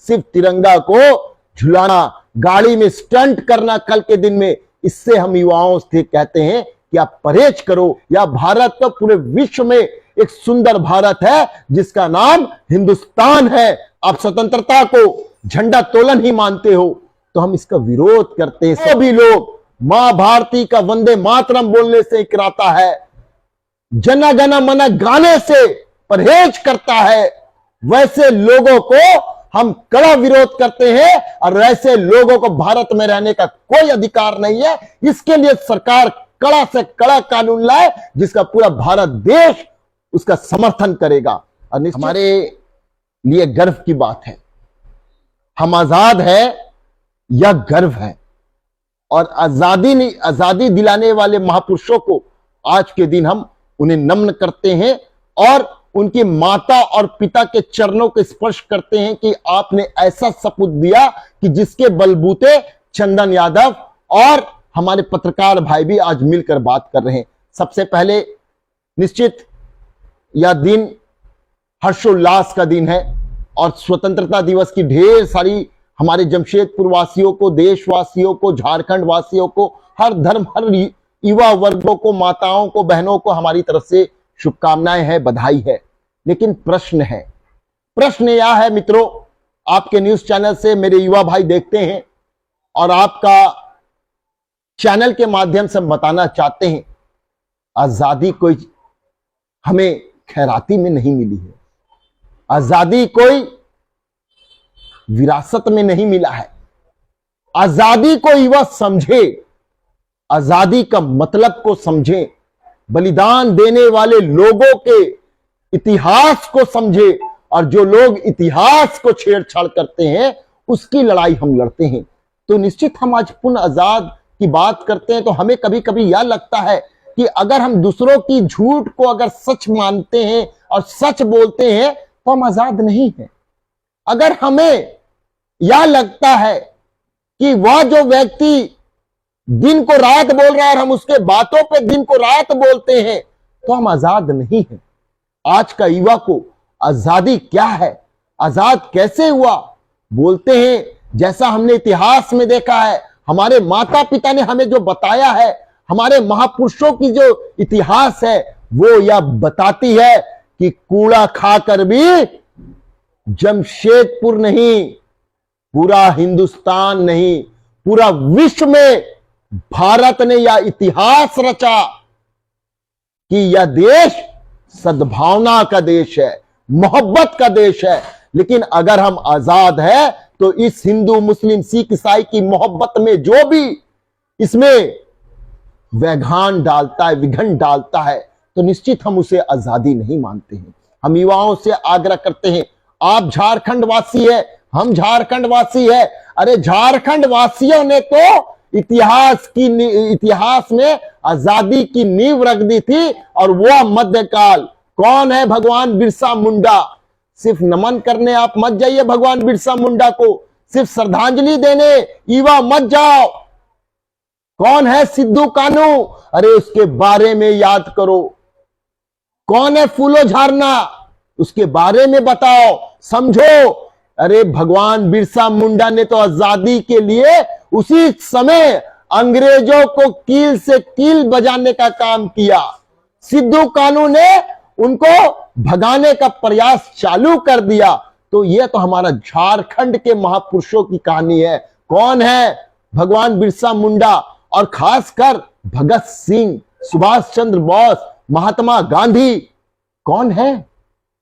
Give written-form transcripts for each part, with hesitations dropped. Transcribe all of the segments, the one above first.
सिर्फ तिरंगा को झुलाना, गाड़ी में स्टंट करना कल के दिन में, इससे हम युवाओं से कहते हैं कि आप परहेज करो। या भारत तो पूरे विश्व में एक सुंदर भारत है जिसका नाम हिंदुस्तान है। आप स्वतंत्रता को झंडा तोलन ही मानते हो तो हम इसका विरोध करते हैं। सभी लोग मां भारती का वंदे मातरम बोलने से इकराता है, जन गण मन गाने से परहेज करता है, वैसे लोगों को हम कड़ा विरोध करते हैं और ऐसे लोगों को भारत में रहने का कोई अधिकार नहीं है। इसके लिए सरकार कड़ा से कड़ा कानून लाए जिसका पूरा भारत देश उसका समर्थन करेगा। और हमारे लिए गर्व की बात है, हम आजाद है, यह गर्व है। और आजादी दिलाने वाले महापुरुषों को आज के दिन हम उन्हें नमन करते हैं और उनकी माता और पिता के चरणों को स्पर्श करते हैं कि आपने ऐसा सपूत दिया कि जिसके बलबूते चंदन यादव और हमारे पत्रकार भाई भी आज मिलकर बात कर रहे हैं। सबसे पहले निश्चित यह दिन हर्षोल्लास का दिन है और स्वतंत्रता दिवस की ढेर सारी हमारे जमशेदपुर वासियों को, देशवासियों को, झारखंड वासियों को, हर धर्म, हर युवा वर्गों को, माताओं को, बहनों को हमारी तरफ से शुभकामनाएं हैं, बधाई है। लेकिन प्रश्न यह है मित्रों, आपके न्यूज चैनल से मेरे युवा भाई देखते हैं और आपका चैनल के माध्यम से बताना चाहते हैं, आजादी कोई हमें खैराती में नहीं मिली है, आजादी कोई विरासत में नहीं मिला है। आजादी को युवा समझे, आजादी का मतलब को समझे, बलिदान देने वाले लोगों के इतिहास को समझे और जो लोग इतिहास को छेड़छाड़ करते हैं उसकी लड़ाई हम लड़ते हैं। तो निश्चित हम आज पुनः आजाद की बात करते हैं तो हमें कभी कभी यह लगता है कि अगर हम दूसरों की झूठ को अगर सच मानते हैं और सच बोलते हैं तो हम आजाद नहीं हैं। अगर हमें यह लगता है कि वह जो व्यक्ति दिन को रात बोल रहा है और हम उसके बातों पे दिन को रात बोलते हैं तो हम आजाद नहीं हैं। आज का युवा को आजादी क्या है, आजाद कैसे हुआ, बोलते हैं जैसा हमने इतिहास में देखा है, हमारे माता पिता ने हमें जो बताया है, हमारे महापुरुषों की जो इतिहास है वो यह बताती है कि कूड़ा खाकर भी जमशेदपुर नहीं, पूरा हिंदुस्तान नहीं, पूरा विश्व में भारत ने यह इतिहास रचा कि यह देश सद्भावना का देश है, मोहब्बत का देश है। लेकिन अगर हम आजाद है तो इस हिंदू मुस्लिम सिख ईसाई की मोहब्बत में जो भी इसमें व्यघान डालता है, विघन डालता है, तो निश्चित हम उसे आजादी नहीं मानते हैं। हम युवाओं से आग्रह करते हैं, आप झारखंड वासी है, हम झारखंड वासी है। अरे झारखंड वासियों ने तो इतिहास में आजादी की नींव रख दी थी और वह मध्यकाल। कौन है? भगवान बिरसा मुंडा। सिर्फ नमन करने आप मत जाइए भगवान बिरसा मुंडा को, सिर्फ श्रद्धांजलि देने युवा मत जाओ। कौन है सिद्धू कानू? अरे उसके बारे में याद करो। कौन है फूलो झारना? उसके बारे में बताओ, समझो। अरे भगवान बिरसा मुंडा ने तो आजादी के लिए उसी समय अंग्रेजों को कील से कील बजाने का काम किया। सिद्धू कानू ने उनको भगाने का प्रयास चालू कर दिया। तो यह तो हमारा झारखंड के महापुरुषों की कहानी है। कौन है? भगवान बिरसा मुंडा और खासकर भगत सिंह, सुभाष चंद्र बोस, महात्मा गांधी। कौन है?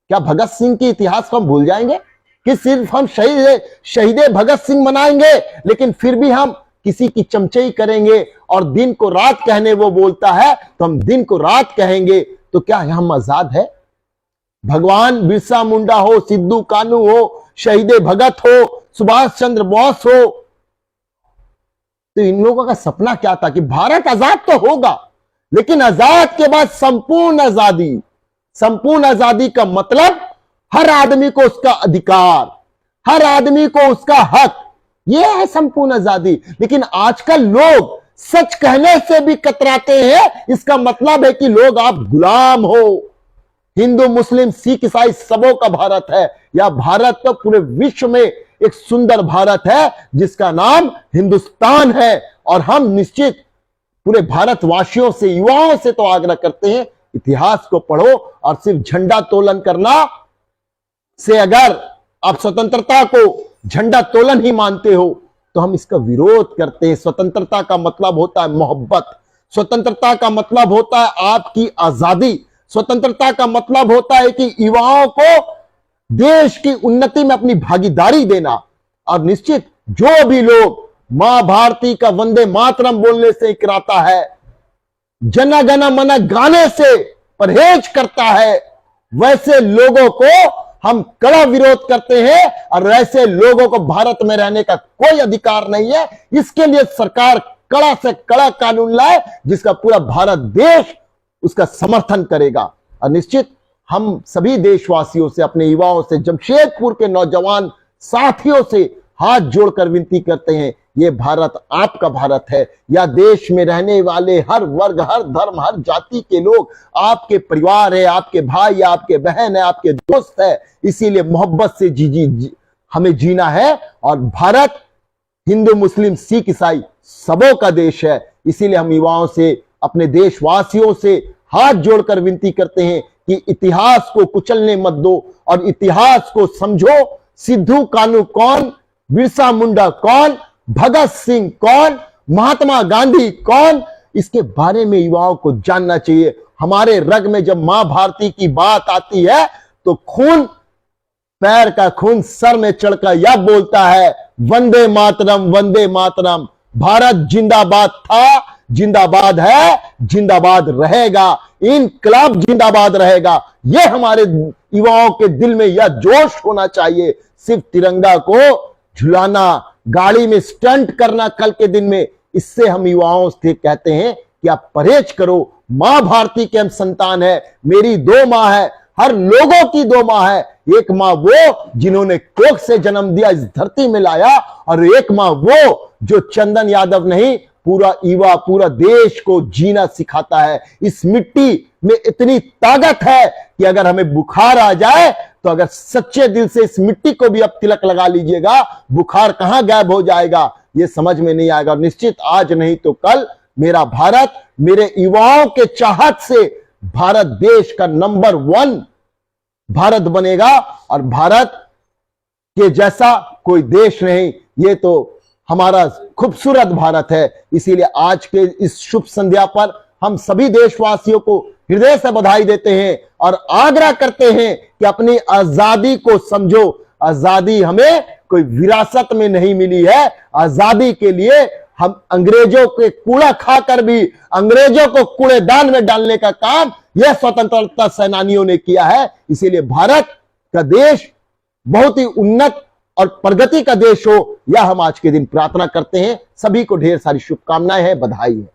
क्या भगत सिंह के इतिहास को हम भूल जाएंगे कि सिर्फ हम शहीद भगत सिंह मनाएंगे लेकिन फिर भी हम किसी की चमचई करेंगे और दिन को रात कहने वो बोलता है तो हम दिन को रात कहेंगे। तो क्या हम आजाद है? भगवान बिरसा मुंडा हो, सिद्धू कानू हो, शहीद भगत हो, सुभाष चंद्र बोस हो, तो इन लोगों का सपना क्या था कि भारत आजाद तो होगा लेकिन आजाद के बाद संपूर्ण आजादी। संपूर्ण आजादी का मतलब हर आदमी को उसका अधिकार, हर आदमी को उसका हक, यह है संपूर्ण आजादी। लेकिन आजकल लोग सच कहने से भी कतराते हैं। इसका मतलब है कि लोग आप गुलाम हो। हिंदू मुस्लिम सिख ईसाई सबों का भारत है। यह भारत तो पूरे विश्व में एक सुंदर भारत है जिसका नाम हिंदुस्तान है। और हम निश्चित पूरे भारतवासियों से, युवाओं से तो आग्रह करते हैं, इतिहास को पढ़ो। और सिर्फ झंडा तोलन करना से अगर आप स्वतंत्रता को झंडा तोलन ही मानते हो तो हम इसका विरोध करते हैं। स्वतंत्रता का मतलब होता है मोहब्बत, स्वतंत्रता का मतलब होता है आपकी आजादी, स्वतंत्रता का मतलब होता है कि युवाओं को देश की उन्नति में अपनी भागीदारी देना। और निश्चित जो भी लोग मां भारती का वंदे मातरम बोलने से इकराता है, जन गण मन गाने से परहेज करता है, वैसे लोगों को हम कड़ा विरोध करते हैं। और ऐसे लोगों को भारत में रहने का कोई अधिकार नहीं है। इसके लिए सरकार कड़ा से कड़ा कानून लाए जिसका पूरा भारत देश उसका समर्थन करेगा। और निश्चित हम सभी देशवासियों से, अपने युवाओं से, जमशेदपुर के नौजवान साथियों से हाथ जोड़कर विनती करते हैं, यह भारत आपका भारत है। या देश में रहने वाले हर वर्ग, हर धर्म, हर जाति के लोग आपके परिवार है, आपके भाई, आपके बहन है, आपके दोस्त है। इसीलिए मोहब्बत से हमें जीना है। और भारत हिंदू, मुस्लिम, सिख, ईसाई सबों का देश है। इसीलिए हम युवाओं से, अपने देशवासियों से हाथ जोड़कर विनती करते हैं कि इतिहास को कुचलने मत दो और इतिहास को समझो। सिद्धू कान्हू कौन, बिरसा मुंडा कौन, भगत सिंह कौन, महात्मा गांधी कौन, इसके बारे में युवाओं को जानना चाहिए। हमारे रग में जब मां भारती की बात आती है तो खून, पैर का खून सर में चढ़कर यह बोलता है, वंदे मातरम, वंदे मातरम। भारत जिंदाबाद था, जिंदाबाद है, जिंदाबाद रहेगा, इनकलाब जिंदाबाद रहेगा। यह हमारे युवाओं के दिल में यह जोश होना चाहिए। सिर्फ तिरंगा को झुलाना, गाड़ी में स्टंट करना कल के दिन में, इससे हम युवाओं से कहते हैं कि आप परहेज करो। मां भारती के हम संतान है, मेरी 2 मां है, हर लोगों की 2 मां है। एक मां वो जिन्होंने कोख से जन्म दिया, इस धरती में लाया, और एक मां वो जो चंदन यादव नहीं, पूरा युवा, पूरा देश को जीना सिखाता है। इस मिट्टी में इतनी ताकत है कि अगर हमें बुखार आ जाए तो अगर सच्चे दिल से इस मिट्टी को भी अब तिलक लगा लीजिएगा, बुखार कहां गायब हो जाएगा ये समझ में नहीं आएगा। निश्चित आज नहीं तो कल मेरा भारत, मेरे युवाओं के चाहत से भारत देश का नंबर 1 भारत बनेगा। और भारत के जैसा कोई देश नहीं, ये तो हमारा खूबसूरत भारत है। इसीलिए आज के इस शुभ संध्या पर हम सभी देशवासियों को हृदय से बधाई देते हैं और आग्रह करते हैं कि अपनी आजादी को समझो। आजादी हमें कोई विरासत में नहीं मिली है। आजादी के लिए हम अंग्रेजों के कूड़ा खाकर भी अंग्रेजों को कूड़ेदान में डालने का काम यह स्वतंत्रता सेनानियों ने किया है। इसीलिए भारत का देश बहुत ही उन्नत और प्रगति का देश हो, यह हम आज के दिन प्रार्थना करते हैं। सभी को ढेर सारी शुभकामनाएं हैं, बधाई है।